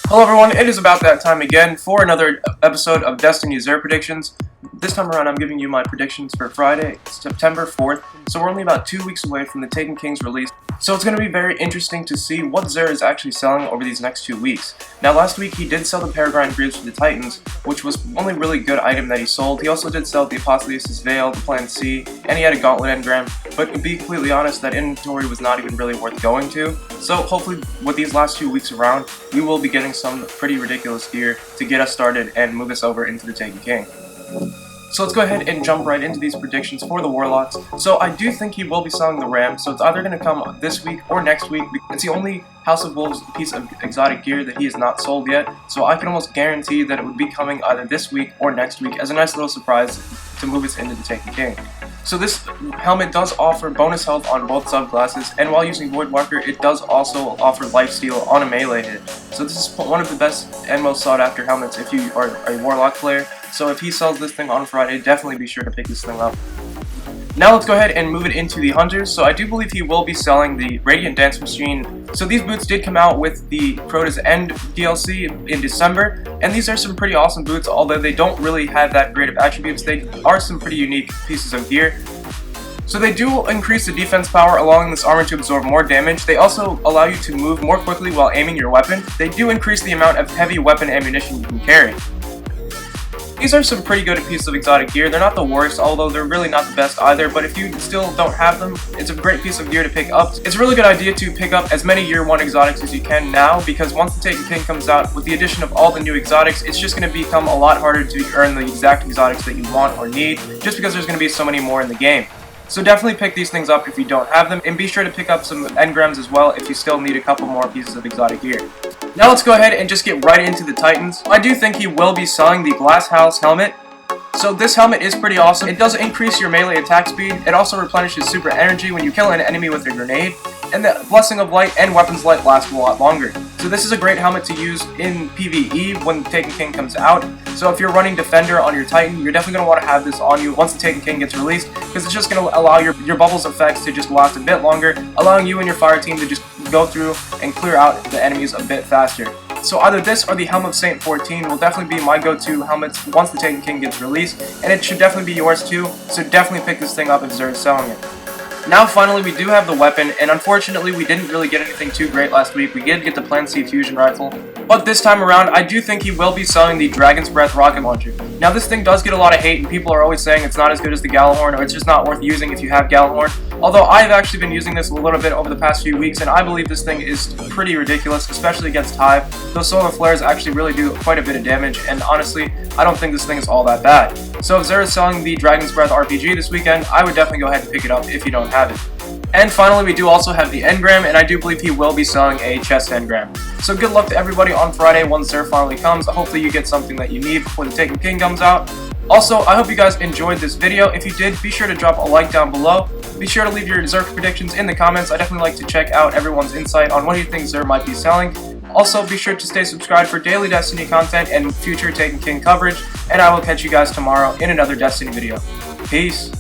Hello everyone, it is about that time again for another episode of Destiny Xur Predictions. This time around I'm giving you my predictions for Friday, September 4th, so we're only about 2 weeks away from the Taken King's release. So it's going to be very interesting to see what Xur is actually selling over these next 2 weeks. Now last week he did sell the Peregrine Greaves for the Titans, which was the only really good item that he sold. He also did sell the Apotheosis Veil, the Plan C, and he had a Gauntlet Engram, but to be completely honest, that inventory was not even really worth going to. So hopefully with these last 2 weeks around, we will be getting some pretty ridiculous gear to get us started and move us over into the Taken King. So let's go ahead and jump right into these predictions for the Warlocks. So I do think he will be selling the Ram, so it's either going to come this week or next week. It's the only House of Wolves piece of exotic gear that he has not sold yet, so I can almost guarantee that it would be coming either this week or next week as a nice little surprise to move us into the Taken King. So this helmet does offer bonus health on both subclasses, and while using Voidwalker, it does also offer lifesteal on a melee hit. So this is one of the best and most sought after helmets if you are a Warlock player. So if he sells this thing on Friday, definitely be sure to pick this thing up. Now let's go ahead and move it into the Hunters. So I do believe he will be selling the Radiant Dance Machine. So these boots did come out with the Crota's End DLC in December, and these are some pretty awesome boots, although they don't really have that great of attributes. They are some pretty unique pieces of gear. So they do increase the defense power, allowing this armor to absorb more damage. They also allow you to move more quickly while aiming your weapon. They do increase the amount of heavy weapon ammunition you can carry. These are some pretty good pieces of exotic gear. They're not the worst, although they're really not the best either, but if you still don't have them, it's a great piece of gear to pick up. It's a really good idea to pick up as many Year 1 exotics as you can now, because once the Taken King comes out, with the addition of all the new exotics, it's just going to become a lot harder to earn the exact exotics that you want or need, just because there's going to be so many more in the game. So definitely pick these things up if you don't have them, and be sure to pick up some engrams as well if you still need a couple more pieces of exotic gear. Now let's go ahead and just get right into the Titans. I do think he will be selling the Glass House helmet. So this helmet is pretty awesome. It does increase your melee attack speed. It also replenishes super energy when you kill an enemy with a grenade. And the Blessing of Light and Weapons Light last a lot longer. So this is a great helmet to use in PvE when the Taken King comes out. So if you're running Defender on your Titan, you're definitely going to want to have this on you once the Taken King gets released, because it's just going to allow your bubbles effects to just last a bit longer, allowing you and your fire team to just go through and clear out the enemies a bit faster. So either this or the Helm of Saint 14 will definitely be my go-to helmets once the Taken King gets released, and it should definitely be yours too, so definitely pick this thing up if Xur is selling it. Now finally we do have the weapon, and unfortunately we didn't really get anything too great last week. We did get the Plan C Fusion Rifle, but this time around I do think he will be selling the Dragon's Breath Rocket Launcher. Now this thing does get a lot of hate, and people are always saying it's not as good as the Gjallarhorn, or it's just not worth using if you have Gjallarhorn. Although I've actually been using this a little bit over the past few weeks, and I believe this thing is pretty ridiculous, especially against Hive. Those solar flares actually really do quite a bit of damage, and honestly, I don't think this thing is all that bad. So if Xur is selling the Dragon's Breath RPG this weekend, I would definitely go ahead and pick it up if you don't have it. And finally, we do also have the engram, and I do believe he will be selling a chest engram. So good luck to everybody on Friday once Xur finally comes. Hopefully you get something that you need before the Taken King comes out. Also, I hope you guys enjoyed this video. If you did, be sure to drop a like down below. Be sure to leave your Xur predictions in the comments. I definitely like to check out everyone's insight on what you think Xur might be selling. Also, be sure to stay subscribed for daily Destiny content and future Taken King coverage, and I will catch you guys tomorrow in another Destiny video. Peace!